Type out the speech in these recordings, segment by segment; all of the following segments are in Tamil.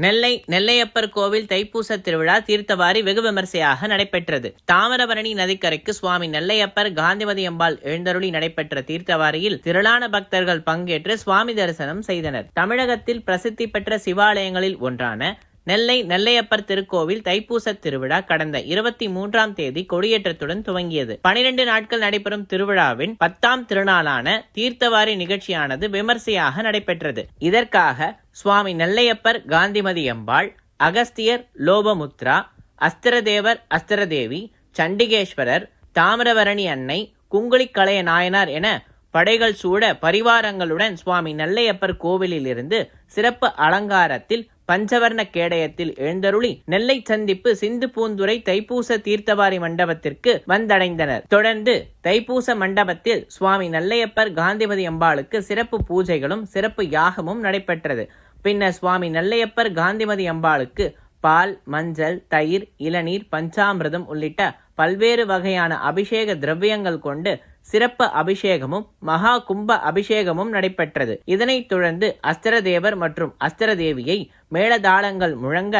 நெல்லை நெல்லையப்பர் கோவில் தைப்பூச திருவிழா தீர்த்தவாரி வெகு விமர்சையாக நடைபெற்றது. தாமிரபரணி நதிக்கரைக்கு சுவாமி நெல்லையப்பர் காந்திமதி அம்பாள் எழுந்தருளி நடைபெற்ற தீர்த்தவாரியில் திரளான பக்தர்கள் பங்கேற்று சுவாமி தரிசனம் செய்தனர். தமிழகத்தில் பிரசித்தி பெற்ற சிவாலயங்களில் ஒன்றான நெல்லை நெல்லையப்பர் திருக்கோவில் தைப்பூச திருவிழா கடந்த 23ஆம் தேதி கொடியேற்றத்துடன் துவங்கியது. 12 நாட்கள் நடைபெறும் திருவிழாவின் 10ஆம் திருநாளான தீர்த்தவாரி நிகழ்ச்சியானது விமர்சையாக நடைபெற்றது. இதற்காக சுவாமி நெல்லையப்பர் காந்திமதி அம்பாள், அகஸ்தியர் லோபமுத்ரா, அஸ்திரதேவர் அஸ்திரதேவி, சண்டிகேஸ்வரர், தாமிரபரணி அன்னை, குங்குளிக்கலைய நாயனார் என படைகள் சூழ பரிவாரங்களுடன் சுவாமி நெல்லையப்பர் கோவிலில் இருந்து சிறப்பு அலங்காரத்தில் பஞ்சவர்ண கேடயத்தில் எழுந்தருளி நெல்லை சந்திப்பு சிந்து பூந்துரை தைப்பூச தீர்த்தவாரி மண்டபத்திற்கு வந்தடைந்தனர். தொடர்ந்து தைப்பூச மண்டபத்தில் சுவாமி நெல்லையப்பர் காந்திமதி அம்பாளுக்கு சிறப்பு பூஜைகளும் சிறப்பு யாகமும் நடைபெற்றது. பின்னர் சுவாமி நெல்லையப்பர் காந்திமதி அம்பாளுக்கு பால், மஞ்சள், தயிர், இளநீர், பஞ்சாமிர்தம் உள்ளிட்ட பல்வேறு வகையான அபிஷேக திரவியங்கள் கொண்டு சிறப்பு அபிஷேகமும் மகா கும்ப அபிஷேகமும் நடைபெற்றது. இதனைத் தொடர்ந்து அஸ்திரதேவர் மற்றும் அஸ்திரதேவியை மேளதாளங்கள் முழங்க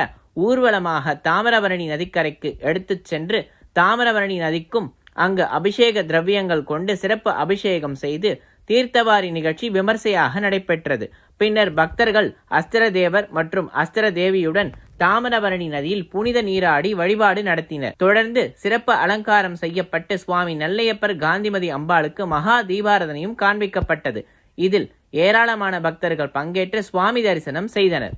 ஊர்வலமாக தாமிரபரணி நதிக்கரைக்கு எடுத்துச் சென்று தாமிரபரணி நதிக்கும் அங்கு அபிஷேக திரவியங்கள் கொண்டு சிறப்பு அபிஷேகம் செய்து தீர்த்தவாரி நிகழ்ச்சி விமர்சையாக நடைபெற்றது. பின்னர் பக்தர்கள் அஸ்திரதேவர் மற்றும் அஸ்திரதேவியுடன் தாமிரபரணி நதியில் புனித நீராடி வழிபாடு நடத்தினர். தொடர்ந்து சிறப்பு அலங்காரம் செய்யப்பட்டு சுவாமி நெல்லையப்பர் காந்திமதி அம்பாளுக்கு மகா தீபாராதனையும் காண்பிக்கப்பட்டது. இதில் ஏராளமான பக்தர்கள் பங்கேற்று சுவாமி தரிசனம் செய்தனர்.